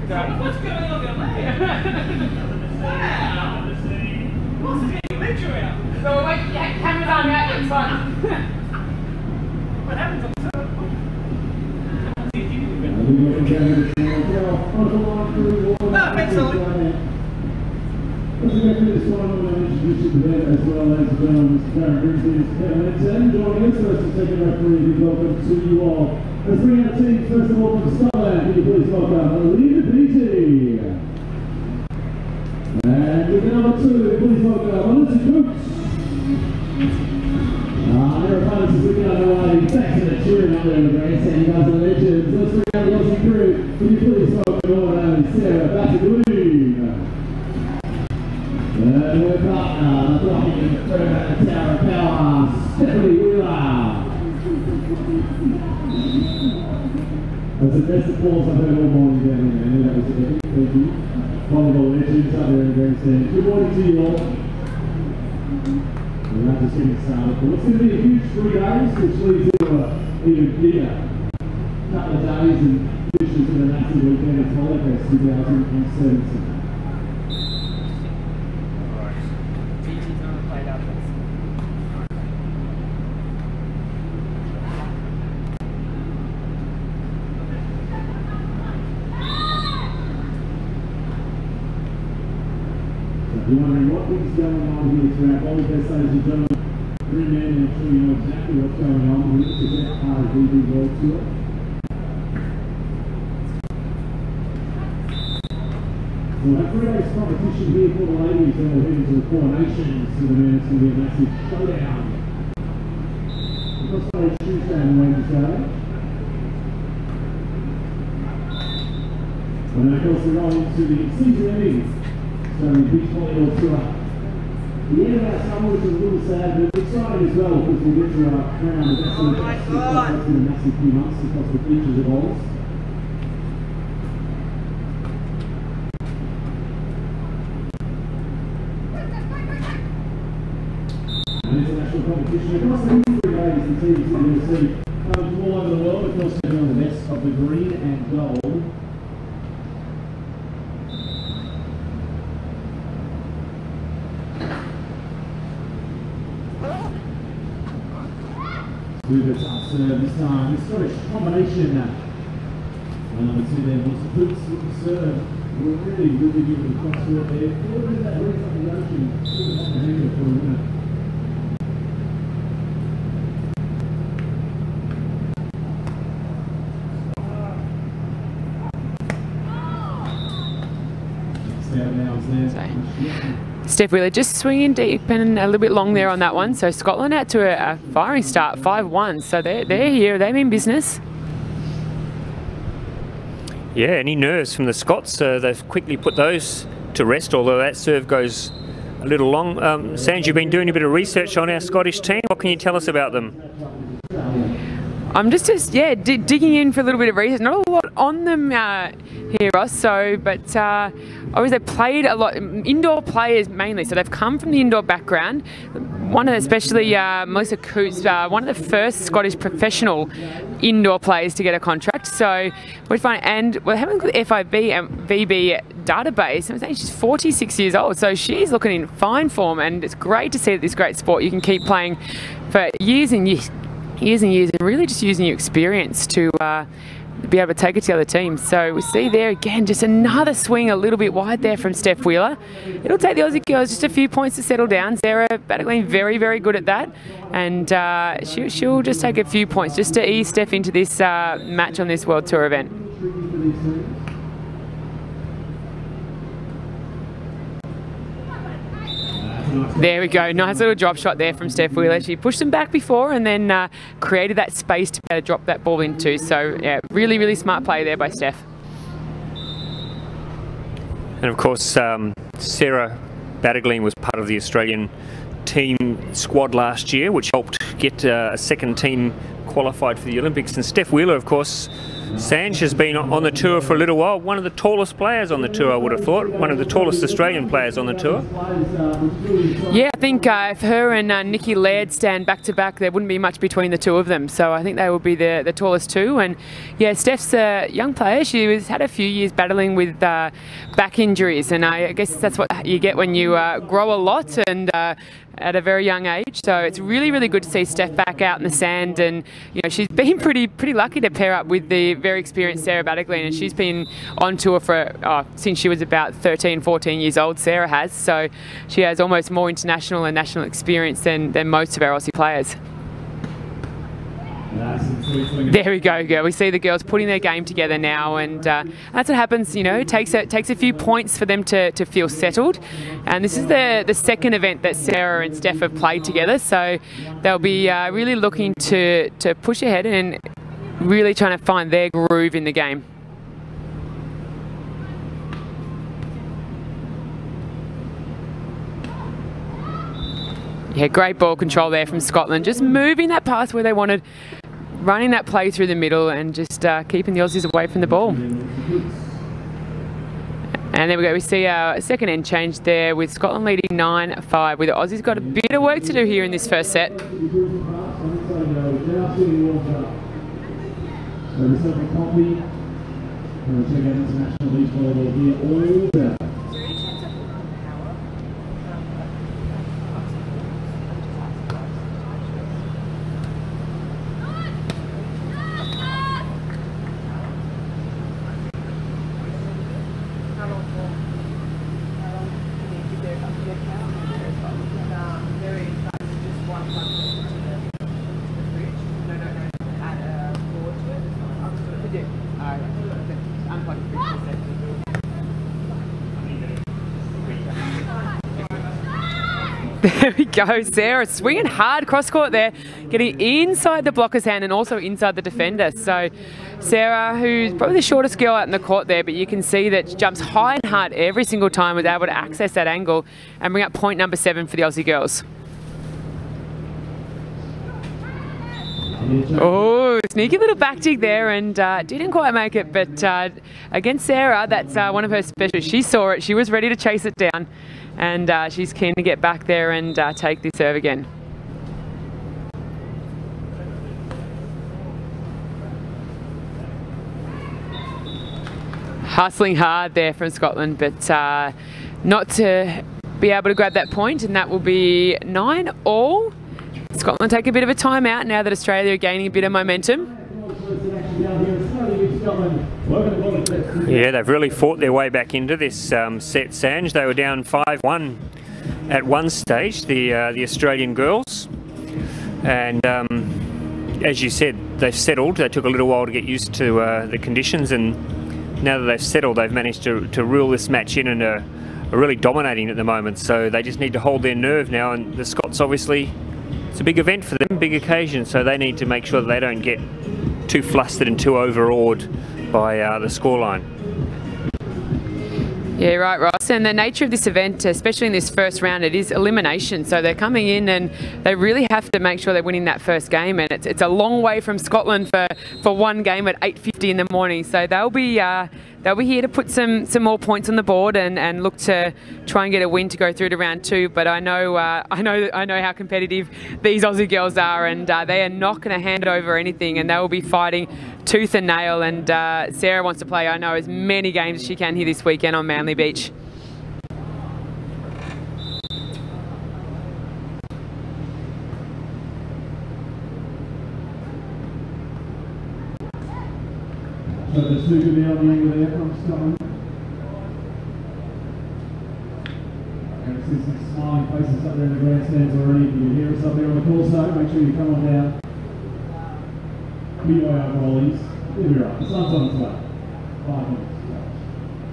What's going on down there? Wow! What's the picture out? So wait, yeah, cameras on out, it's fun. What happens on the no, thanks, Ollie. As we go through this final, I'm going to introduce you to them as well, ladies and gentlemen. Mr. Darren Grimsley, Kevin Edson, joining us first and second referee. Big welcome to you all. Let's bring out teams first of all from Scotland. Can you please welcome Lynne and Beattie? And with number 2, please welcome Beattie and Coutts. Their opponents is looking underway. Back to the cheering up there in the grandstand. You guys are legends. Let's bring out the Aussie crew. Can you please welcome all around Battaglene? And we're partner, blocking the third at the tower of power, Stefanie Weiler. That's the best applause I've heard all morning down here, man. That was a big thank you. Volleyball legends up there in the grandstand. Good morning to you all. We're not just getting started, but it's going to be a huge 3 days, which leads into an even bigger couple of days and finishes with a massive weekend of Volleyball 2017. If you're wondering what is going on here throughout all of this, ladies and gentlemen, 3 men, I'm sure you know exactly what's going on here. This is our part of Fivb World Tour. So we have 3 days competition here for the ladies, and we'll head into the coronations for the men. It's going to be a massive showdown. We've got Tuesday and Wednesday. And then of course we're on to the season ending. So the beach volleyball tour. The end of our summer is a little sad, but exciting as well because we'll get to our crown the best of the best in a massive few months across the beaches of Oz. And international competition across the 3 days, the teams that you'll see come from all over the world, of course, taking on the best of the green and gold. Hoover's up serve this time. The Scottish combination. Number 2 there wants to Coutts with the serve. We're really giving the crossword there. A little bit of that race up the ocean. Still on the hanger for a winner. Steph Weiler just swinging deep and a little bit long there on that one. So Scotland out to a firing start, 5-1. So they're here, they mean business. Yeah, any nerves from the Scots? They've quickly put those to rest, although that serve goes a little long. Sands, you've been doing a bit of research on our Scottish team. What can you tell us about them? I'm just digging in for a little bit of research. Not a lot on them here, Ross. So, but obviously they played a lot, indoor players mainly. So they've come from the indoor background. One of them, especially Melissa Coutts, one of the first Scottish professional indoor players to get a contract. So we're fine, and we're having a look at the Fivb and VB database. I'm saying she's 46 years old, so she's looking in fine form, and it's great to see that this great sport you can keep playing for years and years. And really just using your experience to be able to take it to the other teams. So we see there again, just another swing a little bit wide there from Steph Weiler. It'll take the Aussie girls just a few points to settle down. Sarah Battaglene very, very good at that. And she'll just take a few points just to ease Steph into this match on this World Tour event. There we go, nice little drop shot there from Steph Weiler. She pushed them back before and then created that space to be able to drop that ball into. So yeah, really, really smart play there by Steph. And of course, Sarah Battaglene was part of the Australian team squad last year, which helped get a second team qualified for the Olympics. And Steph Weiler, of course, Sanj has been on the tour for a little while. One of the tallest players on the tour, I would have thought. One of the tallest Australian players on the tour. Yeah, I think if her and Nikki Laird stand back to back, there wouldn't be much between the two of them. So I think they will be the tallest two. And yeah, Steph's a young player. She had a few years battling with back injuries, and I guess that's what you get when you grow a lot and at a very young age. So it's really, really good to see Steph back out in the sand, and you know, she's been pretty lucky to pair up with the very experienced Sarah Battaglene, and she's been on tour for since she was about 13, 14 years old. Sarah has, so she has almost more international and national experience than most of our Aussie players. There we go, girl. We see the girls putting their game together now, and that's what happens. You know, it takes a few points for them to feel settled. And this is the second event that Sarah and Steph have played together, so they'll be really looking to push ahead and really trying to find their groove in the game. Yeah, great ball control there from Scotland, just moving that pass where they wanted, running that play through the middle and just keeping the Aussies away from the ball. And there we go, we see our second end change there with Scotland leading 9-5, with the Aussies got a bit of work to do here in this first set. There we go, Sarah swinging hard cross court there, getting inside the blocker's hand and also inside the defender. So Sarah, who's probably the shortest girl out in the court there, but you can see that she jumps high and hard every single time, was able to access that angle and bring up point number 7 for the Aussie girls. Oh, sneaky little back jig there, and didn't quite make it, but against Sarah, that's one of her specials. She saw it, she was ready to chase it down, and she's keen to get back there and take the serve again. Hustling hard there from Scotland, but not to be able to grab that point, and that will be 9-all. Scotland take a bit of a timeout now that Australia are gaining a bit of momentum. Yeah, they've really fought their way back into this set, Sanj. They were down 5-1 at one stage, the Australian girls. And as you said, they've settled. They took a little while to get used to the conditions, and now that they've settled, they've managed to reel this match in and are really dominating at the moment. So they just need to hold their nerve now, and the Scots obviously, it's a big event for them, big occasion, so they need to make sure that they don't get too flustered and too overawed by the scoreline. Yeah, right, Ross. And the nature of this event, especially in this first round, it is elimination. So they're coming in and they really have to make sure they're winning that first game. And it's a long way from Scotland for one game at 8:50 in the morning. So they'll be here to put some more points on the board and look to try and get a win to go through to round 2. But I know how competitive these Aussie girls are, and they are not going to hand over anything, and they will be fighting tooth and nail. And Sarah wants to play, I know, as many games as she can here this weekend on Manly Beach. So the two can be on the angle there from Scotland. And see some smiling faces up there in the grandstands already. You can hear us up there on the call, so make sure you come on down. BYR volleys. We'll be right. The sun's on its way. 5 minutes.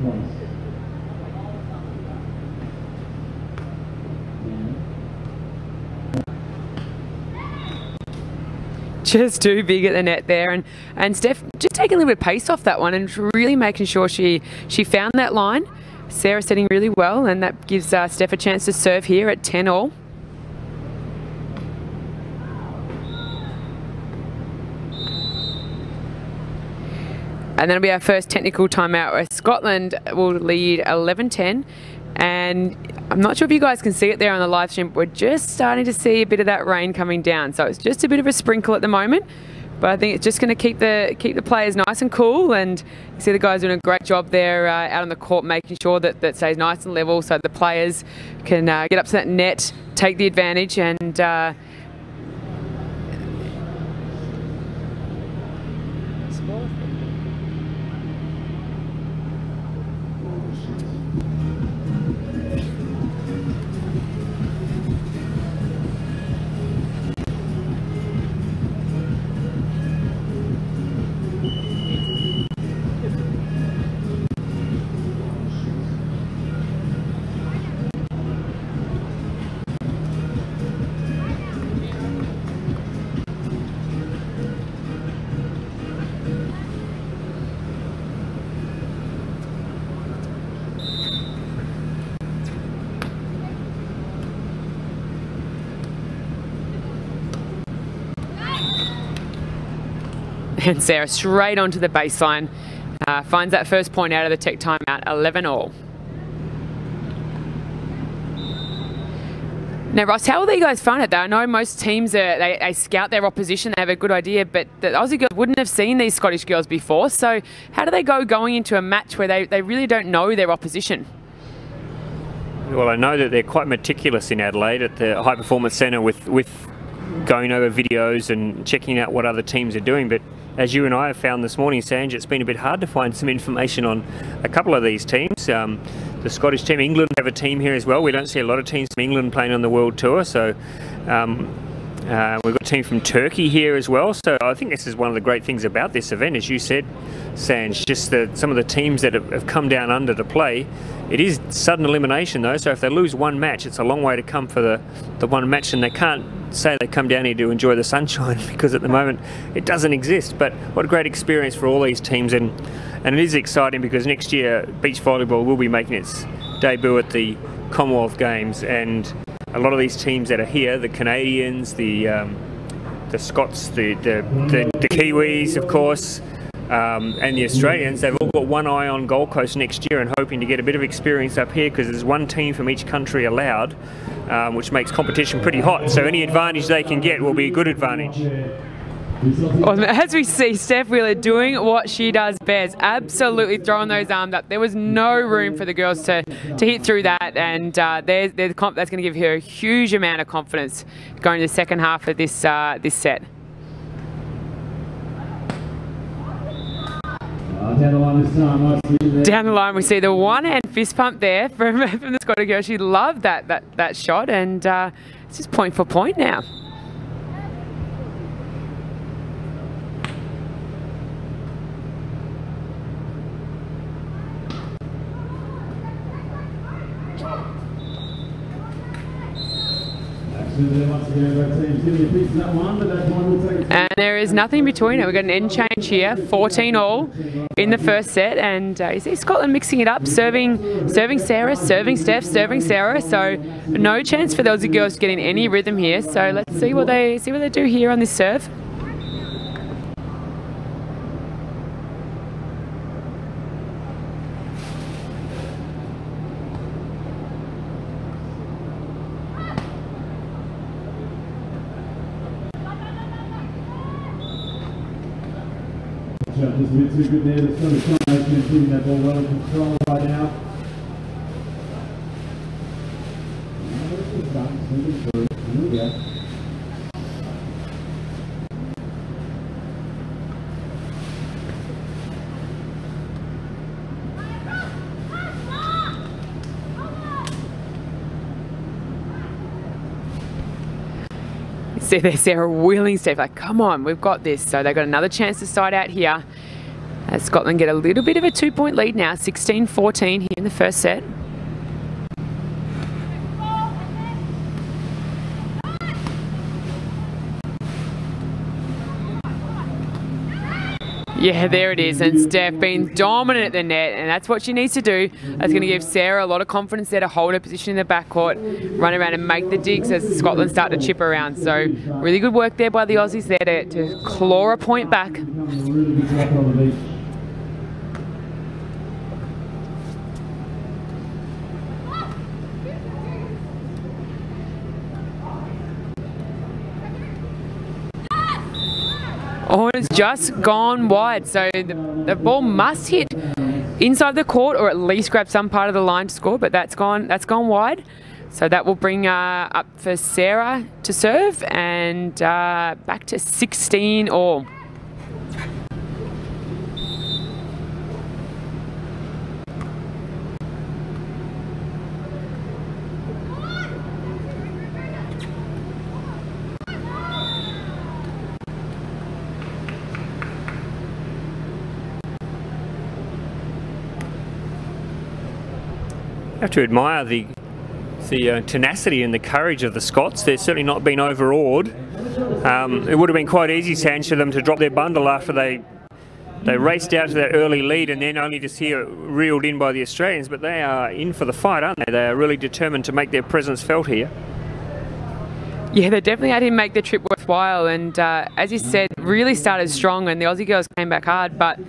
Promise. Just too big at the net there, and Steph just taking a little bit of pace off that one and really making sure she found that line. Sarah setting really well, and that gives Steph a chance to serve here at 10-all. And that'll be our first technical timeout where Scotland will lead 11-10. And I'm not sure if you guys can see it there on the live stream, but we're just starting to see a bit of that rain coming down. So it's just a bit of a sprinkle at the moment. But I think it's just going to keep the players nice and cool. And you see the guys doing a great job there out on the court, making sure that that stays nice and level so the players can get up to that net, take the advantage, and and Sarah straight onto the baseline, finds that first point out of the tech timeout, 11-all. Now, Ross, how will you guys find it though? I know most teams, they scout their opposition, they have a good idea, but the Aussie girls wouldn't have seen these Scottish girls before. So how do they go going into a match where they really don't know their opposition? Well, I know that they're quite meticulous in Adelaide at the High Performance Centre with going over videos and checking out what other teams are doing, but as you and I have found this morning, Sanj, it's been a bit hard to find some information on a couple of these teams. The Scottish team, England have a team here as well. We don't see a lot of teams from England playing on the World Tour, so we've got a team from Turkey here as well. So I think this is one of the great things about this event, as you said, Sanj, just some of the teams that have come down under to play. It is sudden elimination though, so if they lose one match, it's a long way to come for the one match, and they can't say they come down here to enjoy the sunshine because at the moment it doesn't exist. But what a great experience for all these teams, and it is exciting because next year beach volleyball will be making its debut at the Commonwealth Games, and a lot of these teams that are here, the Canadians, the Scots, the Kiwis of course, and the Australians, they've all got one eye on Gold Coast next year and hoping to get a bit of experience up here because there's one team from each country allowed, which makes competition pretty hot. So any advantage they can get will be a good advantage. Awesome. As we see Steph Weiler doing what she does best, absolutely throwing those arms up. There was no room for the girls to hit through that, and that's going to give her a huge amount of confidence going to the second half of this set. Down the line we see the one-hand fist pump there from the Scottish girl. She loved that shot, and it's just point for point now. And there is nothing between it. We've got an end change here, 14-all in the first set, and you see Scotland mixing it up, serving Sarah, serving Steph, serving Sarah. So no chance for the Aussie girls getting any rhythm here. So let's see what they do here on this serve. Just a bit too good there. The Scottish combination keeping that ball well in control right now. Here we go. See there, Sarah wheeling Steph, like, come on, we've got this. So they've got another chance to start out here. As Scotland get a little bit of a 2-point lead now, 16-14 here in the first set. Yeah, there it is, and Steph being dominant at the net, and that's what she needs to do. That's going to give Sarah a lot of confidence there to hold her position in the backcourt, run around and make the digs as Scotland start to chip around. So really good work there by the Aussies there to claw a point back. Oh, it's just gone wide. So the ball must hit inside the court or at least grab some part of the line to score, but that's gone wide. So that will bring up for Sarah to serve and back to 16 all. I have to admire the tenacity and the courage of the Scots. They've certainly not been overawed. It would have been quite easy, Sanj, for them to drop their bundle after they raced out to that early lead and then only to see it reeled in by the Australians, but they are in for the fight, aren't they? They are really determined to make their presence felt here. Yeah, they definitely had him make the trip worthwhile, and as you said, really started strong and the Aussie girls came back hard, but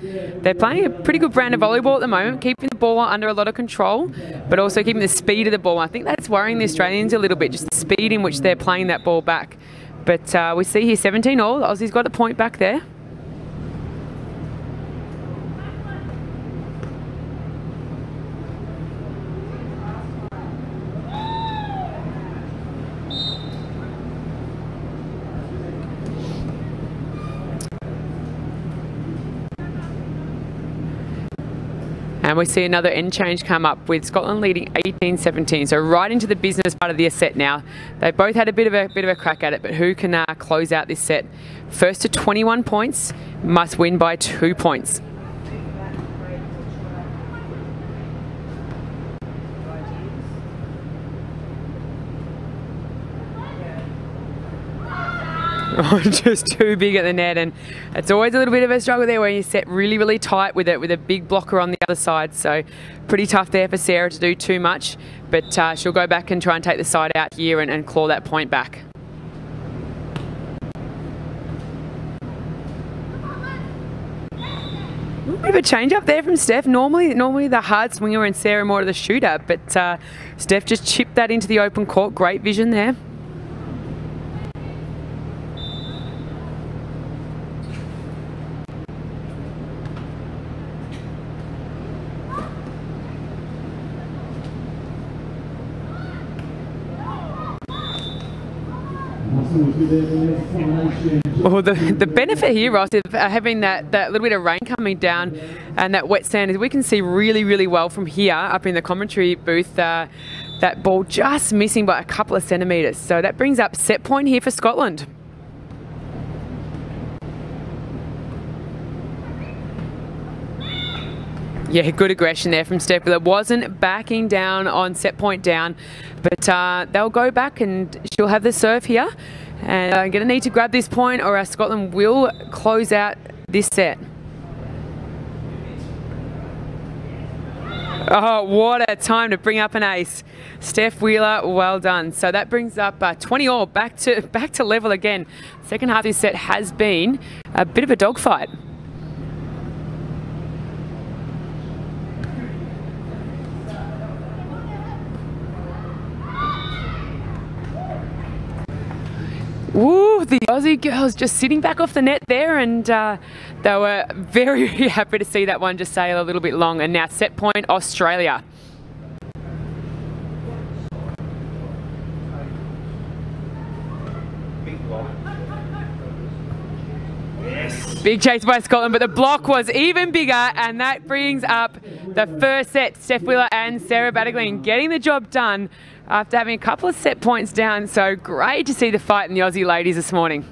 they're playing a pretty good brand of volleyball at the moment, keeping the ball under a lot of control, but also keeping the speed of the ball. I think that's worrying the Australians a little bit, just the speed in which they're playing that ball back. But we see here 17 all, the Aussies got a point back there. And we see another end change come up with Scotland leading 18-17. So right into the business part of the set now. They both had a bit of a crack at it, but who can close out this set? First to 21 points, must win by 2 points. Oh, just too big at the net, and it's always a little bit of a struggle there where you set really, really tight with it, with a big blocker on the other side. So pretty tough there for Sarah to do too much, but she'll go back and try and take the side out here and claw that point back. A bit of a change up there from Steph. Normally the hard swinger and Sarah more of the shooter, but Steph just chipped that into the open court. Great vision there. Well, the benefit here, Ross, of having that little bit of rain coming down and that wet sand is we can see really, really well from here up in the commentary booth. That ball just missing by a couple of centimetres. So that brings up set point here for Scotland. Yeah, good aggression there from Steph. It wasn't backing down on set point down, but they'll go back and she'll have the serve here. And I'm going to need to grab this point or else Scotland will close out this set. Oh, what a time to bring up an ace. Steph Wheeler, well done. So that brings up 20 all, back to level again. Second half of this set has been a bit of a dogfight. Woo, the Aussie girls just sitting back off the net there, and they were very happy to see that one just sail a little bit long. And now set point Australia. Big chase by Scotland, but the block was even bigger, and that brings up the first set. Steph Wheeler and Sarah Battaglene getting the job done after having a couple of set points down. So great to see the fight in the Aussie ladies this morning.